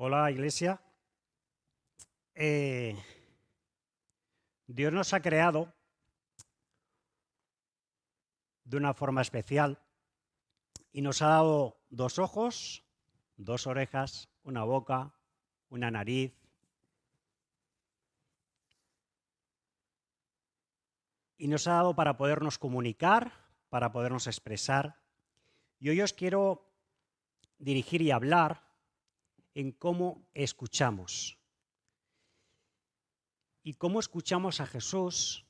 Hola, Iglesia. Eh, Dios nos ha creado de una forma especial y nos ha dado dos ojos, dos orejas, una boca, una nariz. Y nos ha dado para podernos comunicar, para podernos expresar. Y hoy os quiero dirigir y hablar en cómo escuchamos. Y cómo escuchamos a Jesús,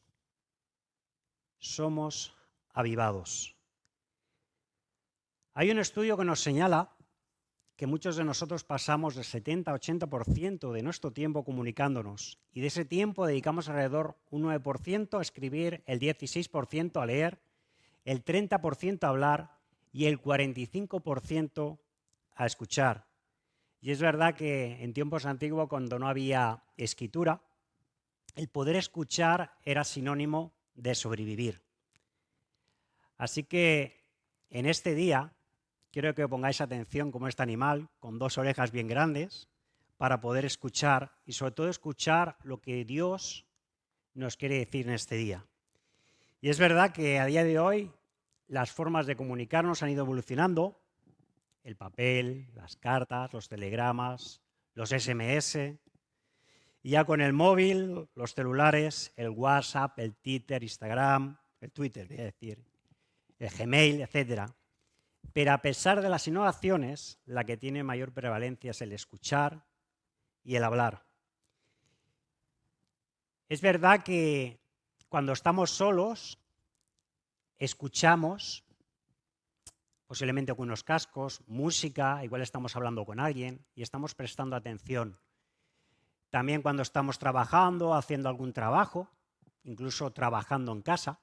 somos avivados. Hay un estudio que nos señala que muchos de nosotros pasamos del 70-80% de nuestro tiempo comunicándonos y de ese tiempo dedicamos alrededor un 9% a escribir, el 16% a leer, el 30% a hablar y el 45% a escuchar. Y es verdad que en tiempos antiguos, cuando no había escritura, el poder escuchar era sinónimo de sobrevivir. Así que en este día quiero que pongáis atención como este animal, con dos orejas bien grandes, para poder escuchar y sobre todo escuchar lo que Dios nos quiere decir en este día. Y es verdad que a día de hoy las formas de comunicarnos han ido evolucionando, el papel, las cartas, los telegramas, los SMS, y ya con el móvil, los celulares, el WhatsApp, el Twitter, Instagram, el Twitter, voy a decir, el Gmail, etcétera. Pero a pesar de las innovaciones, la que tiene mayor prevalencia es el escuchar y el hablar. Es verdad que cuando estamos solos, escuchamos, posiblemente con unos cascos, música, igual estamos hablando con alguien y estamos prestando atención. También cuando estamos trabajando, haciendo algún trabajo, incluso trabajando en casa,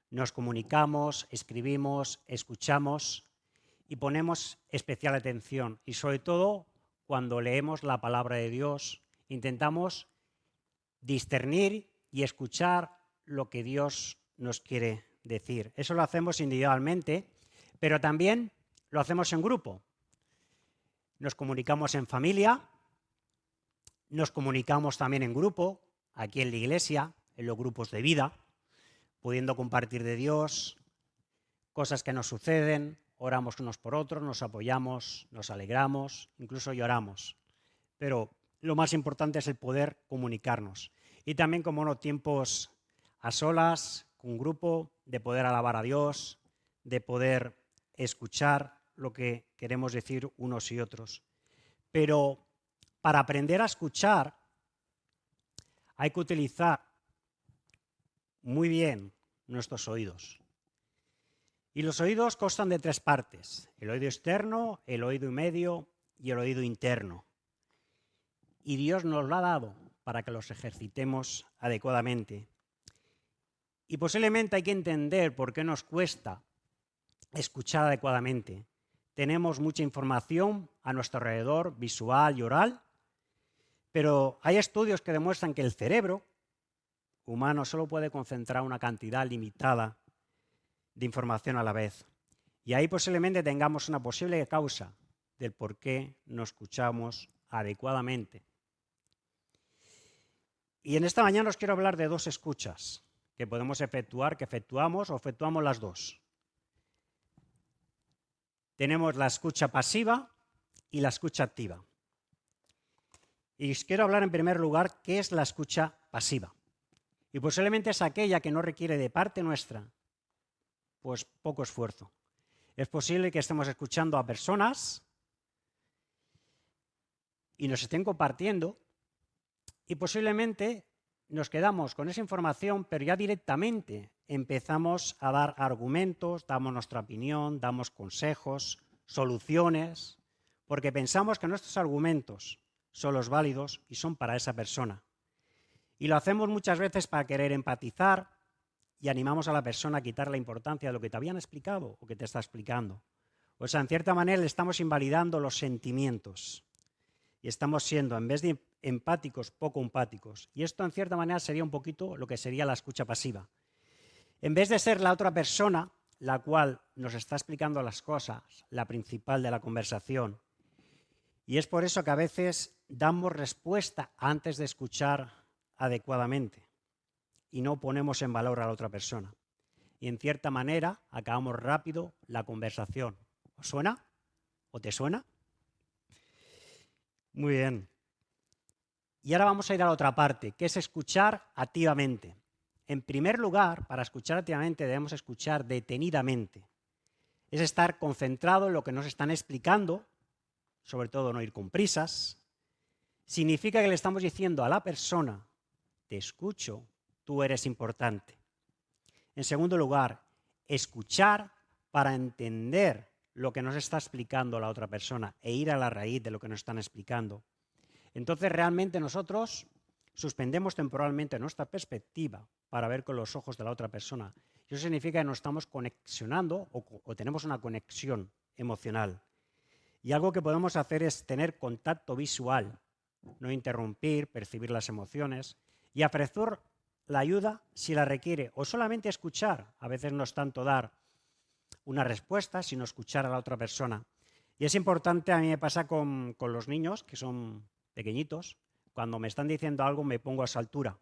nos comunicamos, escribimos, escuchamos y ponemos especial atención. Y sobre todo, cuando leemos la palabra de Dios, intentamos discernir y escuchar lo que Dios nos quiere decir. Eso lo hacemos individualmente, pero también lo hacemos en grupo. Nos comunicamos en familia, nos comunicamos también en grupo, aquí en la iglesia, en los grupos de vida, pudiendo compartir de Dios, cosas que nos suceden, oramos unos por otros, nos apoyamos, nos alegramos, incluso lloramos. Pero lo más importante es el poder comunicarnos. Y también, como no, tiempos a solas, con un grupo, de poder alabar a Dios, de poder escuchar lo que queremos decir unos y otros. Pero para aprender a escuchar hay que utilizar muy bien nuestros oídos. Y los oídos constan de tres partes: el oído externo, el oído medio y el oído interno. Y Dios nos lo ha dado para que los ejercitemos adecuadamente. Y posiblemente hay que entender por qué nos cuesta escuchar adecuadamente. Tenemos mucha información a nuestro alrededor, visual y oral, pero hay estudios que demuestran que el cerebro humano solo puede concentrar una cantidad limitada de información a la vez. Y ahí posiblemente tengamos una posible causa del por qué no escuchamos adecuadamente. Y en esta mañana os quiero hablar de dos escuchas que podemos efectuar, que efectuamos o efectuamos las dos. Tenemos la escucha pasiva y la escucha activa. Y os quiero hablar en primer lugar qué es la escucha pasiva. Y posiblemente es aquella que no requiere de parte nuestra pues poco esfuerzo. Es posible que estemos escuchando a personas y nos estén compartiendo y posiblemente nos quedamos con esa información, pero ya directamente empezamos a dar argumentos, damos nuestra opinión, damos consejos, soluciones, porque pensamos que nuestros argumentos son los válidos y son para esa persona. Y lo hacemos muchas veces para querer empatizar y animamos a la persona a quitar la importancia de lo que te habían explicado o que te está explicando. O sea, en cierta manera le estamos invalidando los sentimientos y estamos siendo, en vez de empáticos, poco empáticos. Y esto, en cierta manera, sería un poquito lo que sería la escucha pasiva. En vez de ser la otra persona, la cual nos está explicando las cosas, la principal de la conversación, Y es por eso que a veces damos respuesta antes de escuchar adecuadamente y no ponemos en valor a la otra persona. Y en cierta manera acabamos rápido la conversación. ¿Os suena? ¿O te suena? Muy bien. Y ahora vamos a ir a la otra parte, que es escuchar activamente. En primer lugar, para escuchar activamente debemos escuchar detenidamente. Es estar concentrado en lo que nos están explicando, sobre todo no ir con prisas. Significa que le estamos diciendo a la persona, te escucho, tú eres importante. En segundo lugar, escuchar para entender lo que nos está explicando la otra persona e ir a la raíz de lo que nos están explicando. Entonces realmente nosotros suspendemos temporalmente nuestra perspectiva para ver con los ojos de la otra persona. Y eso significa que nos estamos conexionando o tenemos una conexión emocional. Y algo que podemos hacer es tener contacto visual, no interrumpir, percibir las emociones y ofrecer la ayuda si la requiere o solamente escuchar. A veces no es tanto dar una respuesta, sino escuchar a la otra persona. Y es importante, a mí me pasa con los niños, que son pequeñitos, cuando me están diciendo algo me pongo a su altura.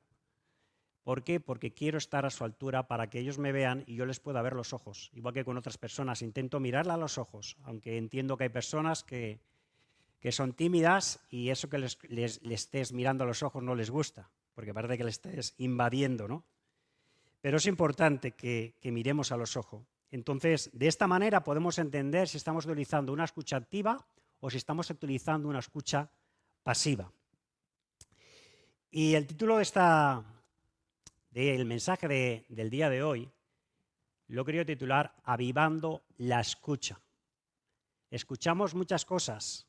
¿Por qué? Porque quiero estar a su altura para que ellos me vean y yo les pueda ver los ojos. Igual que con otras personas, intento mirarla a los ojos, aunque entiendo que hay personas que son tímidas y eso que les estés mirando a los ojos no les gusta, porque parece que les estés invadiendo, ¿no? Pero es importante que miremos a los ojos. Entonces, de esta manera podemos entender si estamos utilizando una escucha activa o si estamos utilizando una escucha pasiva. Y el título del mensaje del día de hoy lo quería titular Avivando la escucha. Escuchamos muchas cosas,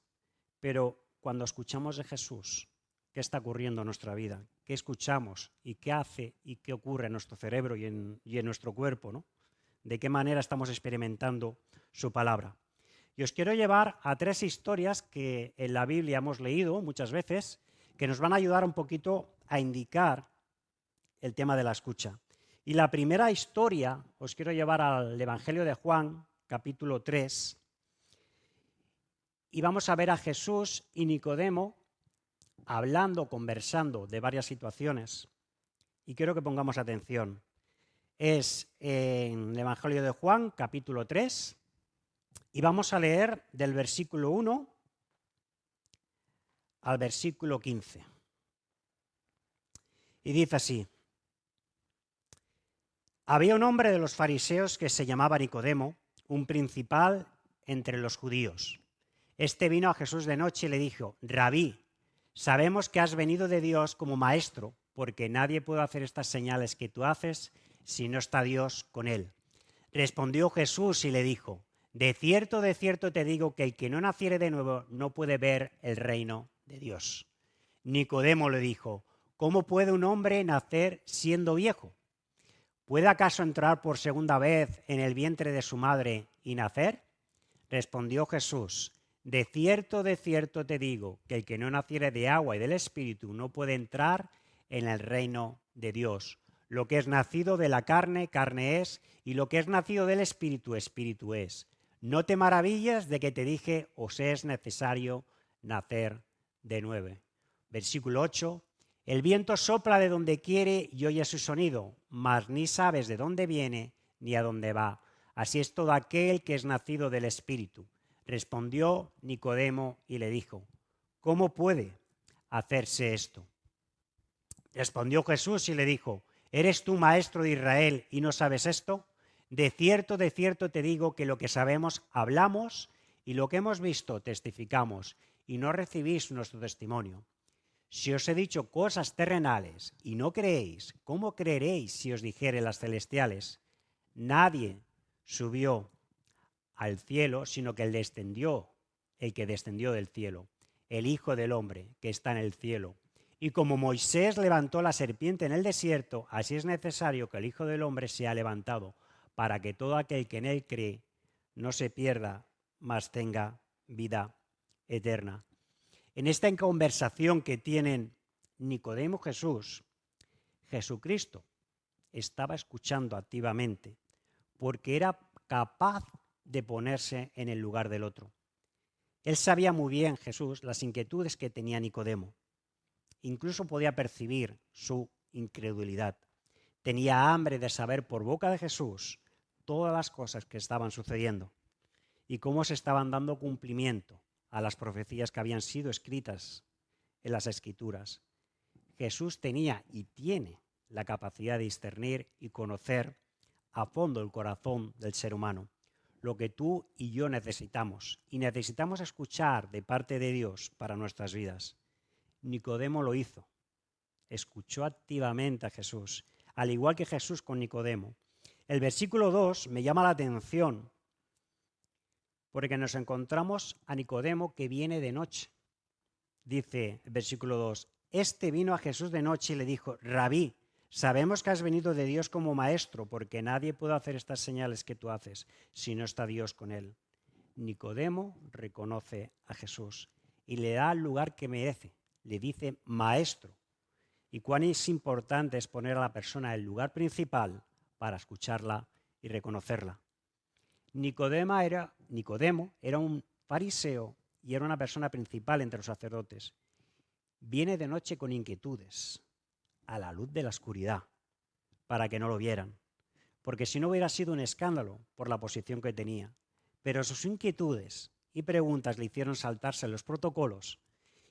pero cuando escuchamos de Jesús, ¿qué está ocurriendo en nuestra vida? ¿Qué escuchamos y qué hace y qué ocurre en nuestro cerebro y en nuestro cuerpo, ¿no? ¿De qué manera estamos experimentando su palabra? Y os quiero llevar a 3 historias que en la Biblia hemos leído muchas veces, que nos van a ayudar un poquito a indicar el tema de la escucha. Y la primera historia os quiero llevar al Evangelio de Juan, capítulo 3, y vamos a ver a Jesús y Nicodemo hablando, conversando de varias situaciones. Y quiero que pongamos atención. Es en el Evangelio de Juan, capítulo 3, y vamos a leer del versículo 1 al versículo 15. Y dice así: había un hombre de los fariseos que se llamaba Nicodemo, un principal entre los judíos. Este vino a Jesús de noche y le dijo: Rabí, sabemos que has venido de Dios como maestro, porque nadie puede hacer estas señales que tú haces si no está Dios con él. Respondió Jesús y le dijo: de cierto te digo que el que no naciere de nuevo no puede ver el reino de Dios. Nicodemo le dijo: ¿cómo puede un hombre nacer siendo viejo? ¿Puede acaso entrar por segunda vez en el vientre de su madre y nacer? Respondió Jesús: de cierto te digo que el que no naciere de agua y del Espíritu no puede entrar en el reino de Dios. Lo que es nacido de la carne, carne es, y lo que es nacido del Espíritu, Espíritu es. No te maravilles de que te dije, os es necesario nacer de nuevo. Versículo 8. El viento sopla de donde quiere y oye su sonido, mas ni sabes de dónde viene ni a dónde va. Así es todo aquel que es nacido del Espíritu. Respondió Nicodemo y le dijo: ¿cómo puede hacerse esto? Respondió Jesús y le dijo: ¿eres tú maestro de Israel y no sabes esto? De cierto te digo que lo que sabemos hablamos y lo que hemos visto testificamos, y no recibís nuestro testimonio. Si os he dicho cosas terrenales y no creéis, ¿cómo creeréis si os dijere las celestiales? Nadie subió al cielo, sino que el que descendió del cielo, el Hijo del Hombre que está en el cielo. Y como Moisés levantó la serpiente en el desierto, así es necesario que el Hijo del Hombre sea levantado, para que todo aquel que en él cree no se pierda, mas tenga vida eterna. En esta conversación que tienen Nicodemo y Jesús, Jesucristo estaba escuchando activamente porque era capaz de ponerse en el lugar del otro. Él sabía muy bien, Jesús, las inquietudes que tenía Nicodemo. Incluso podía percibir su incredulidad. Tenía hambre de saber por boca de Jesús todas las cosas que estaban sucediendo y cómo se estaban dando cumplimiento a las profecías que habían sido escritas en las Escrituras. Jesús tenía y tiene la capacidad de discernir y conocer a fondo el corazón del ser humano, lo que tú y yo necesitamos, y necesitamos escuchar de parte de Dios para nuestras vidas. Nicodemo lo hizo, escuchó activamente a Jesús, al igual que Jesús con Nicodemo. El versículo 2 me llama la atención porque nos encontramos a Nicodemo que viene de noche. Dice el versículo 2, este vino a Jesús de noche y le dijo, Rabí, sabemos que has venido de Dios como maestro, porque nadie puede hacer estas señales que tú haces si no está Dios con él. Nicodemo reconoce a Jesús y le da el lugar que merece. Le dice maestro. Y cuán es importante es poner a la persona en el lugar principal para escucharla y reconocerla. Nicodemo era un fariseo y era una persona principal entre los sacerdotes. Viene de noche con inquietudes, a la luz de la oscuridad, para que no lo vieran. Porque si no hubiera sido un escándalo por la posición que tenía. Pero sus inquietudes y preguntas le hicieron saltarse los protocolos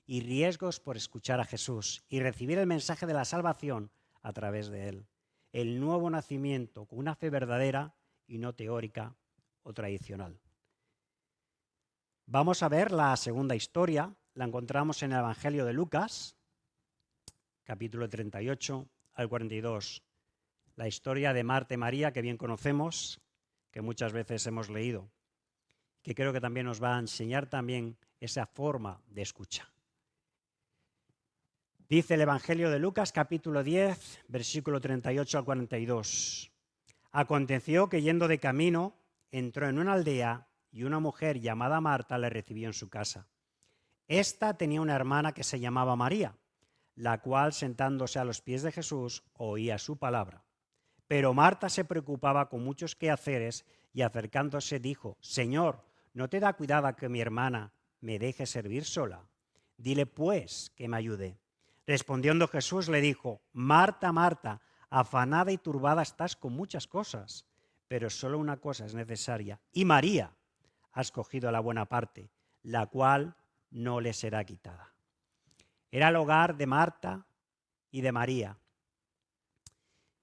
y riesgos por escuchar a Jesús y recibir el mensaje de la salvación a través de él. El nuevo nacimiento con una fe verdadera y no teórica o tradicional. Vamos a ver la segunda historia. La encontramos en el Evangelio de Lucas, capítulo 38 al 42. La historia de Marta y María, que bien conocemos, que muchas veces hemos leído, que creo que también nos va a enseñar también esa forma de escucha. Dice el Evangelio de Lucas, capítulo 10, versículo 38 al 42. Aconteció que yendo de camino, entró en una aldea y una mujer llamada Marta le recibió en su casa. Esta tenía una hermana que se llamaba María, la cual, sentándose a los pies de Jesús, oía su palabra. Pero Marta se preocupaba con muchos quehaceres y acercándose dijo, Señor, ¿no te da cuidado que mi hermana me deje servir sola? Dile pues que me ayude. Respondiendo Jesús le dijo, Marta, Marta, afanada y turbada estás con muchas cosas, pero solo una cosa es necesaria. Y María ha escogido la buena parte, la cual no le será quitada. Era el hogar de Marta y de María.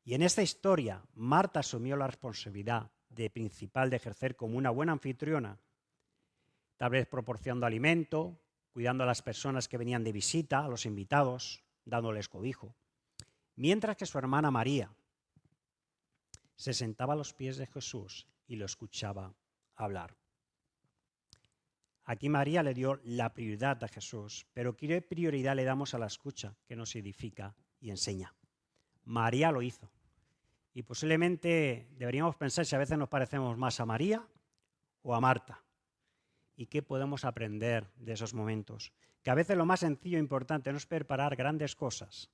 Y en esta historia, Marta asumió la responsabilidad de principal de ejercer como una buena anfitriona, tal vez proporcionando alimento, cuidando a las personas que venían de visita, a los invitados, dándoles cobijo. Mientras que su hermana María se sentaba a los pies de Jesús y lo escuchaba hablar. Aquí María le dio la prioridad a Jesús, pero ¿qué prioridad le damos a la escucha que nos edifica y enseña? María lo hizo. Y posiblemente deberíamos pensar si a veces nos parecemos más a María o a Marta. ¿Y qué podemos aprender de esos momentos? Que a veces lo más sencillo e importante no es preparar grandes cosas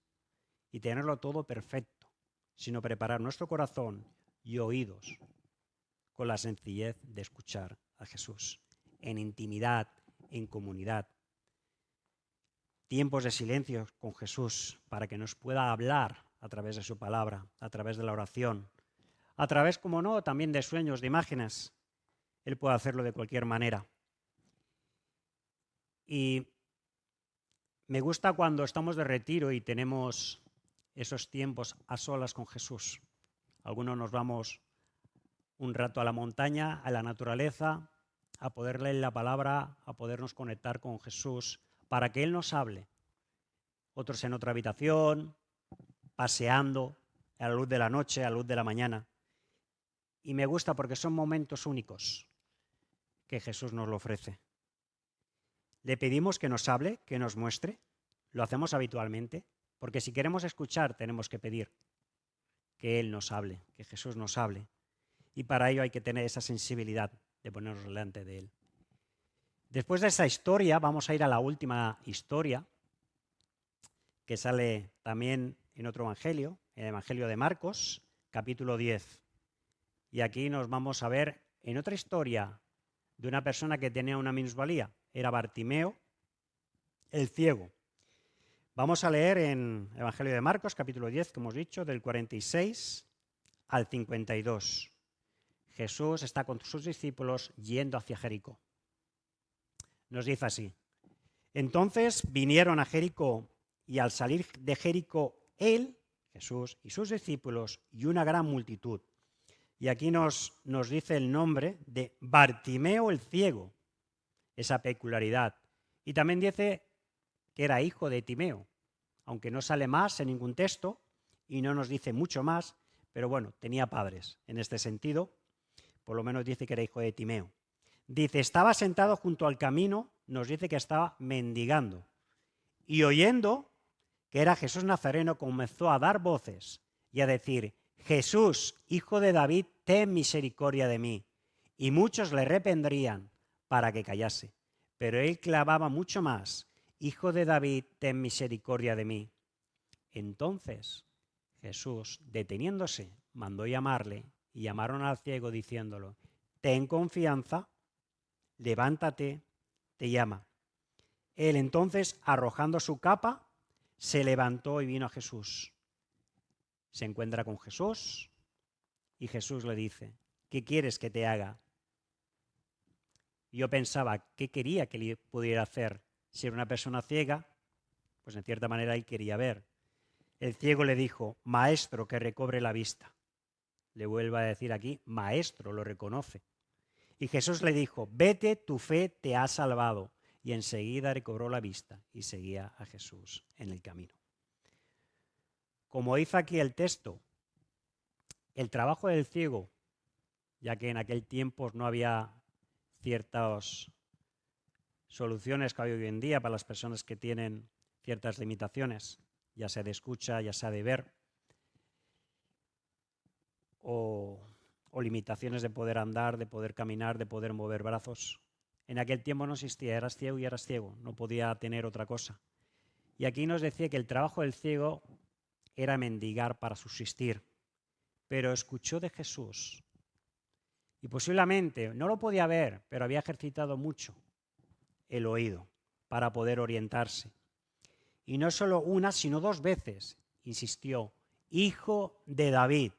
y tenerlo todo perfecto, sino preparar nuestro corazón y oídos con la sencillez de escuchar a Jesús, en intimidad, en comunidad. Tiempos de silencio con Jesús para que nos pueda hablar a través de su palabra, a través de la oración, a través, como no, también de sueños, de imágenes. Él puede hacerlo de cualquier manera. Y me gusta cuando estamos de retiro y tenemos esos tiempos a solas con Jesús. Algunos nos vamos un rato a la montaña, a la naturaleza, a poder leer la palabra, a podernos conectar con Jesús, para que Él nos hable. Otros en otra habitación, paseando a la luz de la noche, a la luz de la mañana. Y me gusta porque son momentos únicos que Jesús nos lo ofrece. Le pedimos que nos hable, que nos muestre. Lo hacemos habitualmente, porque si queremos escuchar tenemos que pedir que Él nos hable, que Jesús nos hable. Y para ello hay que tener esa sensibilidad de ponernos delante de Él. Después de esa historia vamos a ir a la última historia, que sale también en otro evangelio, el Evangelio de Marcos, capítulo 10. Y aquí nos vamos a ver en otra historia de una persona que tenía una minusvalía, era Bartimeo, el ciego. Vamos a leer en Evangelio de Marcos, capítulo 10, como hemos dicho, del 46 al 52. Jesús está con sus discípulos yendo hacia Jericó. Nos dice así: entonces vinieron a Jericó, y al salir de Jericó, él, Jesús, y sus discípulos, y una gran multitud. Y aquí nos dice el nombre de Bartimeo el ciego, esa peculiaridad. Y también dice que era hijo de Timeo, aunque no sale más en ningún texto y no nos dice mucho más, pero bueno, tenía padres en este sentido, por lo menos dice que era hijo de Timeo. Dice, estaba sentado junto al camino, nos dice que estaba mendigando, y oyendo que era Jesús Nazareno, comenzó a dar voces y a decir, Jesús, hijo de David, ten misericordia de mí. Y muchos le reprendrían para que callase, pero él clamaba mucho más, Hijo de David, ten misericordia de mí. Entonces Jesús, deteniéndose, mandó llamarle, y llamaron al ciego diciéndolo, ten confianza, levántate, te llama. Él entonces, arrojando su capa, se levantó y vino a Jesús. Se encuentra con Jesús y Jesús le dice, ¿qué quieres que te haga? Yo pensaba, ¿qué quería que le pudiera hacer? Si era una persona ciega, pues en cierta manera él quería ver. El ciego le dijo, maestro, que recobre la vista. Le vuelvo a decir aquí, maestro, lo reconoce. Y Jesús le dijo, vete, tu fe te ha salvado. Y enseguida recobró la vista y seguía a Jesús en el camino. Como dice aquí el texto, el trabajo del ciego, ya que en aquel tiempo no había ciertas soluciones que hay hoy en día para las personas que tienen ciertas limitaciones, ya sea de escucha, ya sea de ver, o limitaciones de poder andar, de poder caminar, de poder mover brazos. En aquel tiempo no existía, eras ciego y eras ciego, no podía tener otra cosa. Y aquí nos decía que el trabajo del ciego era mendigar para subsistir, pero escuchó de Jesús y posiblemente no lo podía ver, pero había ejercitado mucho el oído para poder orientarse. Y no solo una, sino dos veces insistió, Hijo de David.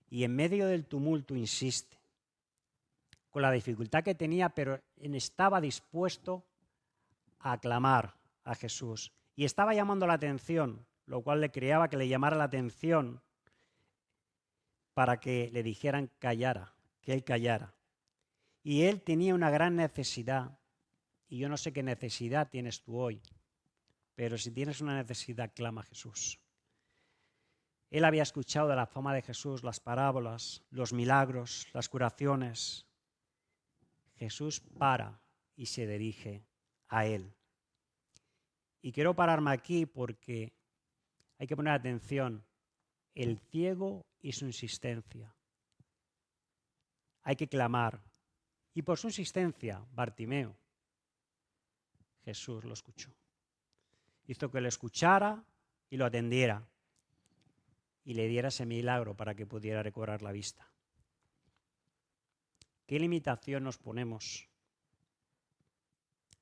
Y en medio del tumulto insiste, con la dificultad que tenía, pero estaba dispuesto a clamar a Jesús. Y estaba llamando la atención, lo cual le creaba que le llamara la atención para que le dijeran callara, que él callara. Y él tenía una gran necesidad, y yo no sé qué necesidad tienes tú hoy, pero si tienes una necesidad, clama a Jesús. Él había escuchado de la fama de Jesús, las parábolas, los milagros, las curaciones. Jesús para y se dirige a él. Y quiero pararme aquí porque hay que poner atención. El ciego y su insistencia. Hay que clamar. Y por su insistencia, Bartimeo, Jesús lo escuchó. Hizo que lo escuchara y lo atendiera. Y le diera ese milagro para que pudiera recobrar la vista. ¿Qué limitación nos ponemos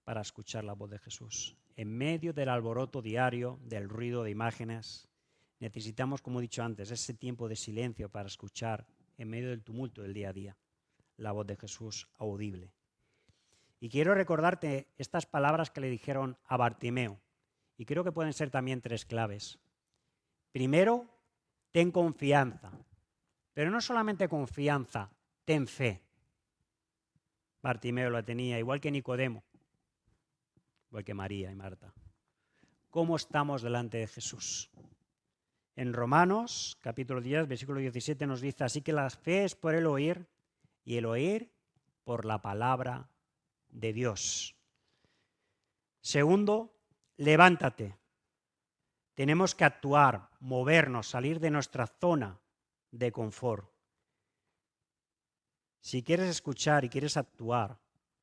para escuchar la voz de Jesús? En medio del alboroto diario, del ruido de imágenes, necesitamos, como he dicho antes, ese tiempo de silencio para escuchar, en medio del tumulto del día a día, la voz de Jesús audible. Y quiero recordarte estas palabras que le dijeron a Bartimeo, y creo que pueden ser también tres claves. Primero, ten confianza, pero no solamente confianza, ten fe. Bartimeo la tenía, igual que Nicodemo, igual que María y Marta. ¿Cómo estamos delante de Jesús? En Romanos, capítulo 10, versículo 17 nos dice, así que la fe es por el oír y el oír por la palabra de Dios. Segundo, levántate. Tenemos que actuar, movernos, salir de nuestra zona de confort. Si quieres escuchar y quieres actuar,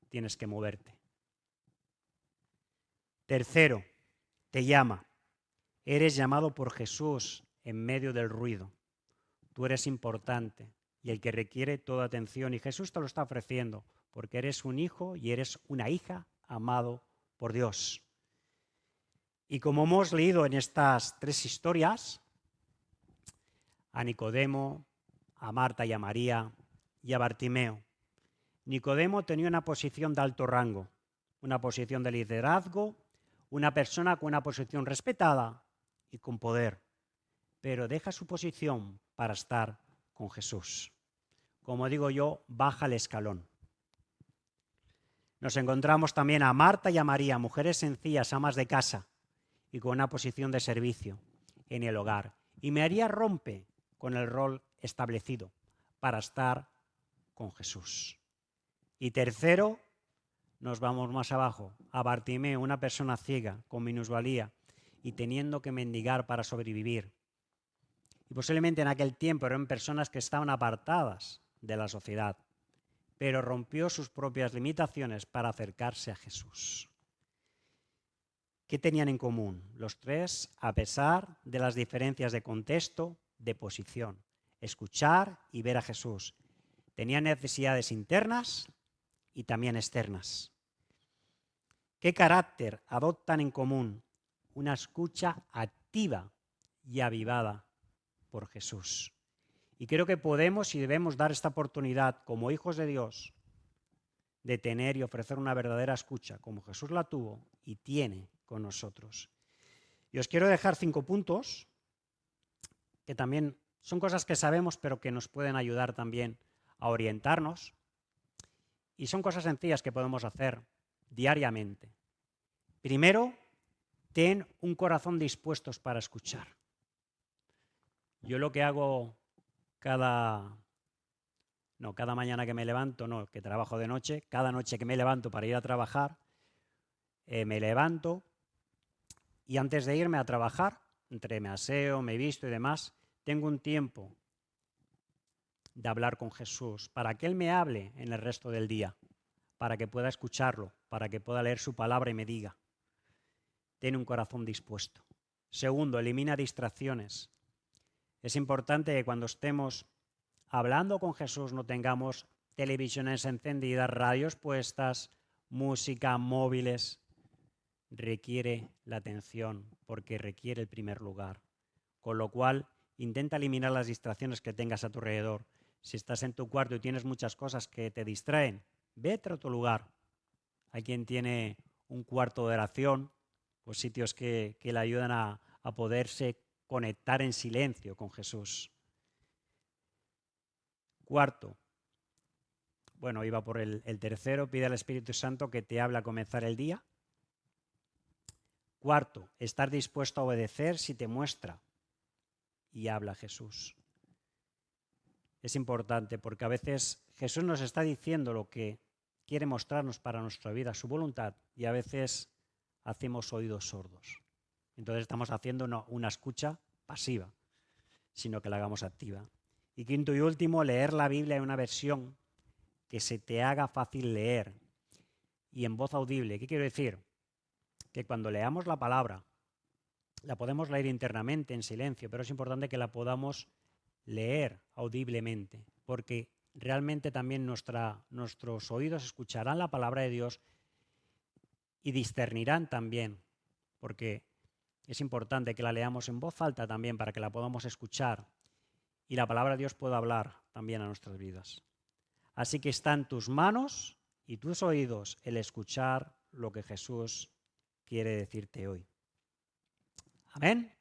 tienes que moverte. Tercero, te llama. Eres llamado por Jesús en medio del ruido. Tú eres importante y el que requiere toda atención. Y Jesús te lo está ofreciendo porque eres un hijo y eres una hija amado por Dios. Y como hemos leído en estas 3 historias, a Nicodemo, a Marta y a María y a Bartimeo, Nicodemo tenía una posición de alto rango, una posición de liderazgo, una persona con una posición respetada y con poder, pero deja su posición para estar con Jesús. Como digo yo, baja el escalón. Nos encontramos también a Marta y a María, mujeres sencillas, amas de casa y con una posición de servicio en el hogar. Y María rompe con el rol establecido para estar con Jesús. Y tercero, nos vamos más abajo, a Bartimeo, una persona ciega, con minusvalía y teniendo que mendigar para sobrevivir. Y posiblemente en aquel tiempo eran personas que estaban apartadas de la sociedad, pero rompió sus propias limitaciones para acercarse a Jesús. ¿Qué tenían en común los 3, a pesar de las diferencias de contexto, de posición? Escuchar y ver a Jesús. Tenían necesidades internas y también externas. ¿Qué carácter adoptan en común? Una escucha activa y avivada por Jesús. Y creo que podemos y debemos dar esta oportunidad como hijos de Dios de tener y ofrecer una verdadera escucha, como Jesús la tuvo y tiene con nosotros. Y os quiero dejar 5 puntos, que también son cosas que sabemos, pero que nos pueden ayudar también a orientarnos. Y son cosas sencillas que podemos hacer diariamente. Primero, ten un corazón dispuesto para escuchar. Yo lo que hago cada mañana que me levanto, que trabajo de noche, cada noche que me levanto para ir a trabajar, me levanto y antes de irme a trabajar, entre me aseo, me visto y demás, tengo un tiempo de hablar con Jesús para que Él me hable en el resto del día, para que pueda escucharlo, para que pueda leer su palabra y me diga. Ten un corazón dispuesto. Segundo, elimina distracciones. Es importante que cuando estemos hablando con Jesús no tengamos televisiones encendidas, radios puestas, música, móviles. Requiere la atención porque requiere el primer lugar. Con lo cual, intenta eliminar las distracciones que tengas a tu alrededor. Si estás en tu cuarto y tienes muchas cosas que te distraen, vete a otro lugar. Hay quien tiene un cuarto de oración, pues sitios que le ayudan a poderse conectar en silencio con Jesús. Cuarto, iba por el tercero, pide al Espíritu Santo que te hable a comenzar el día. Cuarto, estar dispuesto a obedecer si te muestra y habla Jesús. Es importante porque a veces Jesús nos está diciendo lo que quiere mostrarnos para nuestra vida, su voluntad, y a veces hacemos oídos sordos. Entonces estamos haciendo una escucha pasiva, sino que la hagamos activa. Y quinto y último, leer la Biblia en una versión que se te haga fácil leer y en voz audible. ¿Qué quiero decir? Que cuando leamos la palabra, la podemos leer internamente en silencio, pero es importante que la podamos leer audiblemente, porque realmente también nuestros oídos escucharán la palabra de Dios y discernirán también, porque es importante que la leamos en voz alta también para que la podamos escuchar y la palabra de Dios pueda hablar también a nuestras vidas. Así que está en tus manos y tus oídos el escuchar lo que Jesús quiere decirte hoy. Amén.